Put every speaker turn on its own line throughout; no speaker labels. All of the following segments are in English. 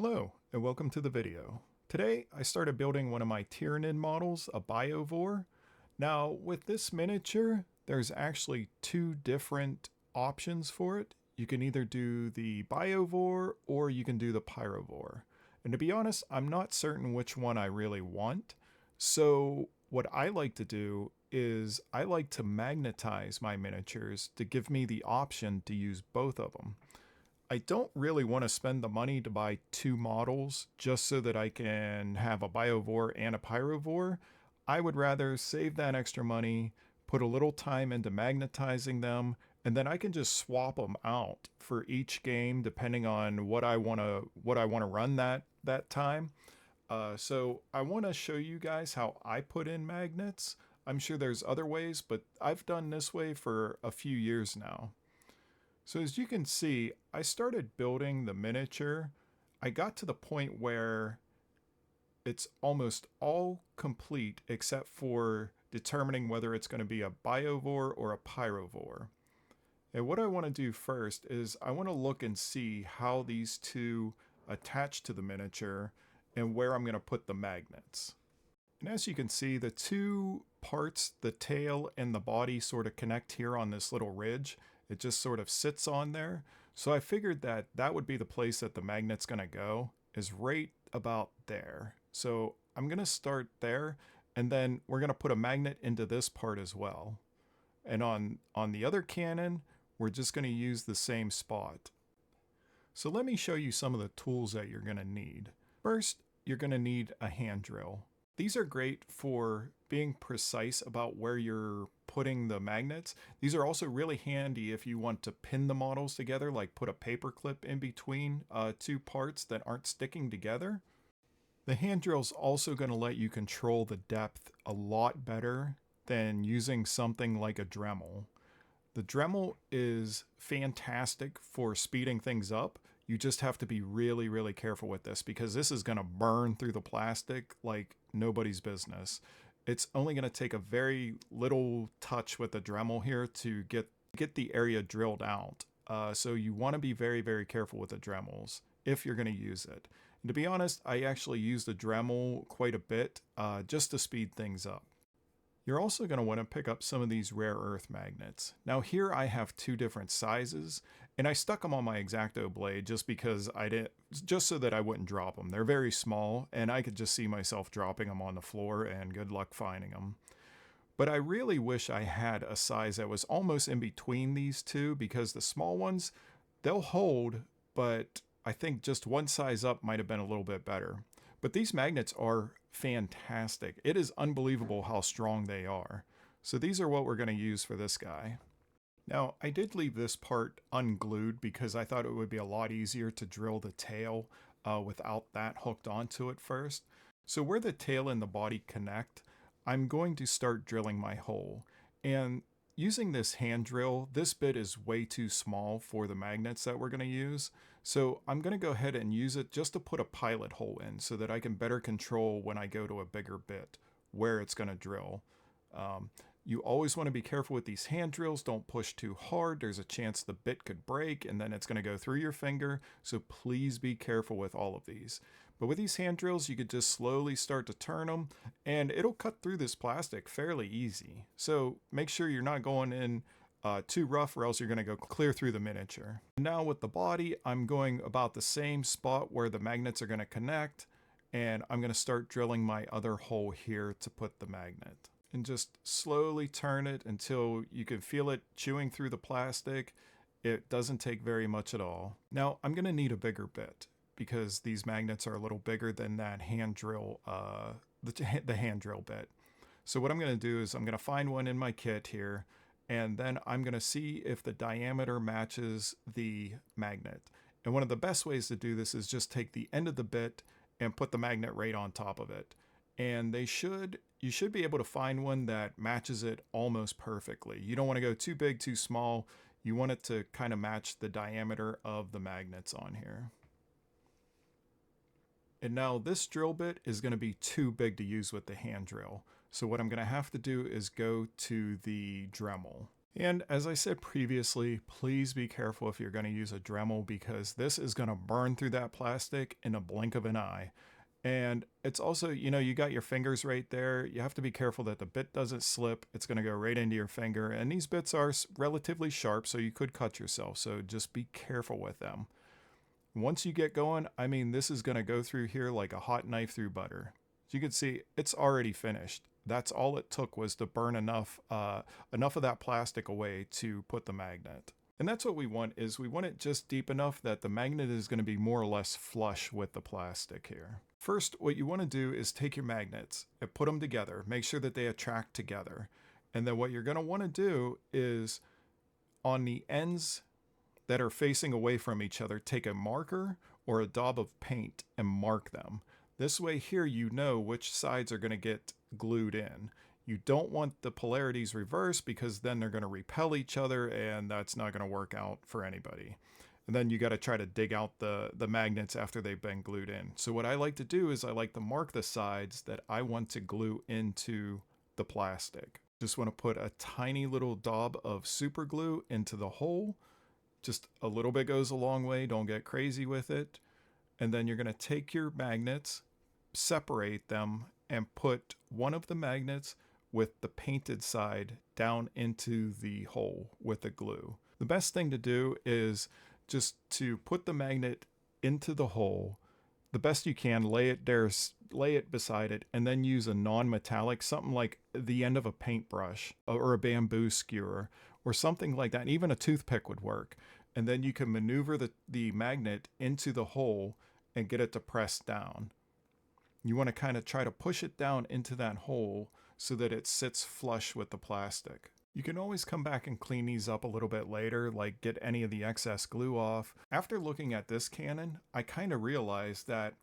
Hello, and welcome to the video. Today, I started building one of my Tyranid models, a Biovore. Now, with this miniature, there's actually two different options for it. You can either do the Biovore or you can do the Pyrovore. And to be honest, I'm not certain which one I really want. So what I like to do is I like to magnetize my miniatures to give me the option to use both of them. I don't really want to spend the money to buy two models just so that I can have a Biovore and a Pyrovore. I would rather save that extra money, put a little time into magnetizing them, and then I can just swap them out for each game depending on what I want to run that time. So I want to show you guys how I put in magnets. I'm sure there's other ways, but I've done this way for a few years now. So as you can see, I started building the miniature. I got to the point where it's almost all complete except for determining whether it's going to be a Biovore or a Pyrovore. And what I want to do first is I want to look and see how these two attach to the miniature and where I'm going to put the magnets. And as you can see, the two parts, the tail and the body, sort of connect here on this little ridge. It just sort of sits on there. So I figured that that would be the place that the magnet's going to go, is right about there. So I'm going to start there, and then we're going to put a magnet into this part as well. And on the other cannon, we're just going to use the same spot. So let me show you some of the tools that you're going to need. First, you're going to need a hand drill. These are great for being precise about where you're putting the magnets. These are also really handy if you want to pin the models together, like put a paper clip in between two parts that aren't sticking together. The hand drill is also going to let you control the depth a lot better than using something like a Dremel. The Dremel is fantastic for speeding things up. You just have to be really, really careful with this because this is going to burn through the plastic like nobody's business. It's only going to take a very little touch with the Dremel here to get the area drilled out. So you want to be very, very careful with the Dremels if you're going to use it. And to be honest, I actually use the Dremel quite a bit just to speed things up. You're also going to want to pick up some of these rare earth magnets. Now here I have two different sizes, and I stuck them on my X-Acto blade just so that I wouldn't drop them. They're very small, and I could just see myself dropping them on the floor, and good luck finding them. But I really wish I had a size that was almost in between these two, because the small ones, they'll hold, but I think just one size up might have been a little bit better. But these magnets are fantastic. It is unbelievable how strong they are. So these are what we're going to use for this guy. Now, I did leave this part unglued because I thought it would be a lot easier to drill the tail without that hooked onto it first. So where the tail and the body connect, I'm going to start drilling my hole. And using this hand drill, this bit is way too small for the magnets that we're going to use. So I'm going to go ahead and use it just to put a pilot hole in so that I can better control when I go to a bigger bit where it's going to drill. You always want to be careful with these hand drills. Don't push too hard. There's a chance the bit could break and then it's going to go through your finger. So please be careful with all of these. But with these hand drills, you could just slowly start to turn them and it'll cut through this plastic fairly easy. So make sure you're not going in too rough or else you're going to go clear through the miniature. Now with the body, I'm going about the same spot where the magnets are going to connect, and I'm going to start drilling my other hole here to put the magnet. And just slowly turn it until you can feel it chewing through the plastic. It doesn't take very much at all. Now I'm going to need a bigger bit because these magnets are a little bigger than that hand drill, the hand drill bit. So what I'm going to do is I'm going to find one in my kit here, and then I'm going to see if the diameter matches the magnet. And one of the best ways to do this is just take the end of the bit and put the magnet right on top of it. And you should be able to find one that matches it almost perfectly. You don't want to go too big, too small. You want it to kind of match the diameter of the magnets on here. And now this drill bit is going to be too big to use with the hand drill. So what I'm going to have to do is go to the Dremel. And as I said previously, please be careful if you're going to use a Dremel, because this is going to burn through that plastic in a blink of an eye. And it's also, you got your fingers right there. You have to be careful that the bit doesn't slip. It's going to go right into your finger. And these bits are relatively sharp, so you could cut yourself. So just be careful with them. Once you get going, I mean, this is going to go through here like a hot knife through butter. As you can see, it's already finished. That's all it took, was to burn enough of that plastic away to put the magnet. And that's what we want, is we want it just deep enough that the magnet is going to be more or less flush with the plastic here. First, what you want to do is take your magnets and put them together. Make sure that they attract together. And then what you're going to want to do is, on the ends that are facing away from each other, take a marker or a daub of paint and mark them. This way here you know which sides are going to get glued in. You don't want the polarities reversed, because then they're going to repel each other, and that's not going to work out for anybody. And then you got to try to dig out the magnets after they've been glued in. So what I like to do is I like to mark the sides that I want to glue into the plastic. Just want to put a tiny little daub of super glue into the hole. Just a little bit goes a long way. Don't get crazy with it. And then you're going to take your magnets, separate them, and put one of the magnets with the painted side down into the hole with the glue. The best thing to do is just to put the magnet into the hole the best you can, lay it beside it, and then use a non-metallic, something like the end of a paintbrush or a bamboo skewer or something like that. And even a toothpick would work. And then you can maneuver the magnet into the hole and get it to press down. You want to kind of try to push it down into that hole so that it sits flush with the plastic. You can always come back and clean these up a little bit later, like get any of the excess glue off. After looking at this cannon, I kind of realized that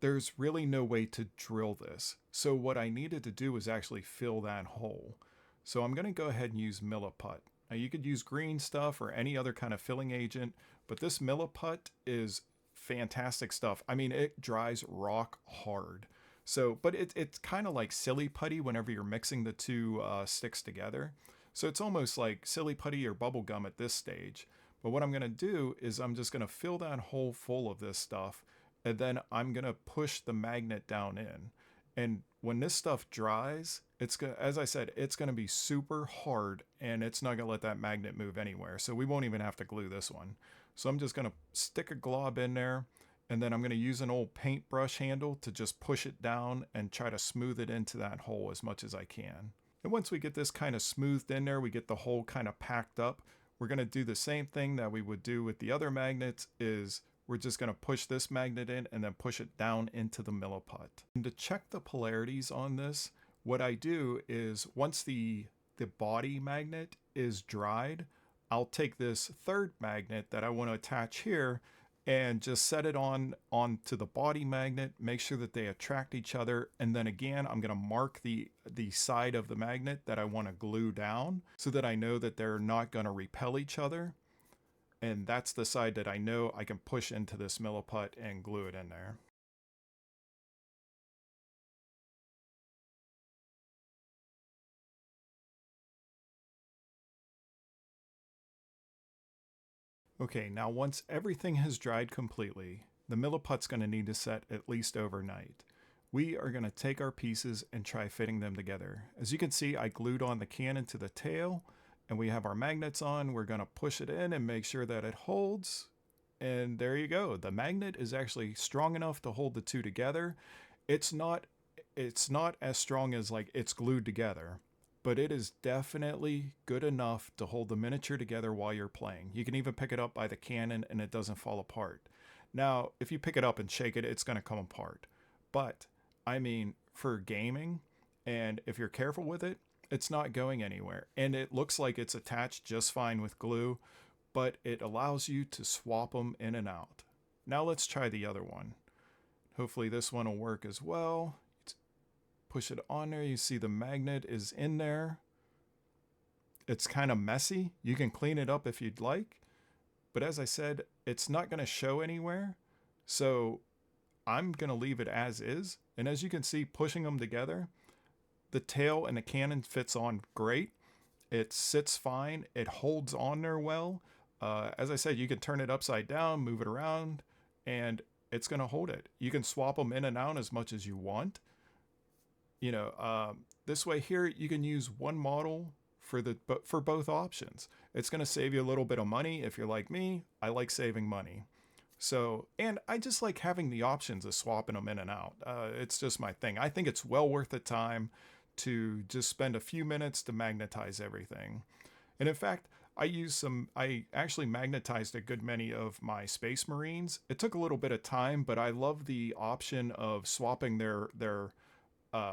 there's really no way to drill this. So what I needed to do was actually fill that hole. So I'm going to go ahead and use Milliput. Now you could use green stuff or any other kind of filling agent, but this Milliput is fantastic stuff. I mean, it dries rock hard. So, but it's kind of like silly putty whenever you're mixing the two sticks together. So it's almost like silly putty or bubble gum at this stage. But what I'm going to do is I'm just going to fill that hole full of this stuff, and then I'm going to push the magnet down in. And when this stuff dries, it's going, as I said, it's going to be super hard, and it's not going to let that magnet move anywhere. So we won't even have to glue this one. So I'm just going to stick a glob in there, and then I'm going to use an old paintbrush handle to just push it down and try to smooth it into that hole as much as I can. And once we get this kind of smoothed in there, we get the hole kind of packed up. We're going to do the same thing that we would do with the other magnets, is we're just going to push this magnet in and then push it down into the Milliput. And to check the polarities on this, what I do is once the body magnet is dried, I'll take this third magnet that I want to attach here and just set it onto the body magnet, make sure that they attract each other. And then again, I'm going to mark the side of the magnet that I want to glue down so that I know that they're not going to repel each other. And that's the side that I know I can push into this Milliput and glue it in there. Okay, now once everything has dried completely, the Milliput's going to need to set at least overnight. We are going to take our pieces and try fitting them together. As you can see, I glued on the cannon to the tail, and we have our magnets on. We're going to push it in and make sure that it holds. And there you go. The magnet is actually strong enough to hold the two together. It's not as strong as like it's glued together, but it is definitely good enough to hold the miniature together while you're playing. You can even pick it up by the cannon and it doesn't fall apart. Now, if you pick it up and shake it, it's going to come apart. But, I mean, for gaming, and if you're careful with it, it's not going anywhere. And it looks like it's attached just fine with glue, but it allows you to swap them in and out. Now let's try the other one. Hopefully this one will work as well. Push it on there. You see the magnet is in there. It's kind of messy. You can clean it up if you'd like. But as I said, it's not going to show anywhere. So I'm going to leave it as is. And as you can see, pushing them together, the tail and the cannon fits on great. It sits fine. It holds on there well. As I said, you can turn it upside down, move it around, and it's going to hold it. You can swap them in and out as much as you want. This way here, you can use one model for both options. It's going to save you a little bit of money. If you're like me, I like saving money. So, and I just like having the options of swapping them in and out. It's just my thing. I think it's well worth the time to just spend a few minutes to magnetize everything. And in fact, I actually magnetized a good many of my Space Marines. It took a little bit of time, but I love the option of swapping their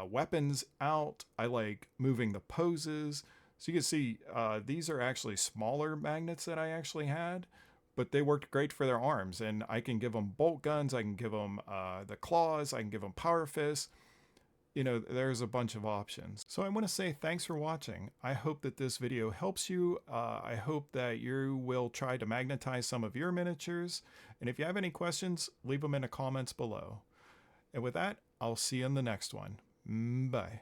weapons out. I like moving the poses. So you can see these are actually smaller magnets that I actually had, but they worked great for their arms. And I can give them bolt guns. I can give them the claws. I can give them power fists. There's a bunch of options. So I want to say thanks for watching. I hope that this video helps you. I hope that you will try to magnetize some of your miniatures. And if you have any questions, leave them in the comments below. And with that, I'll see you in the next one. Bye.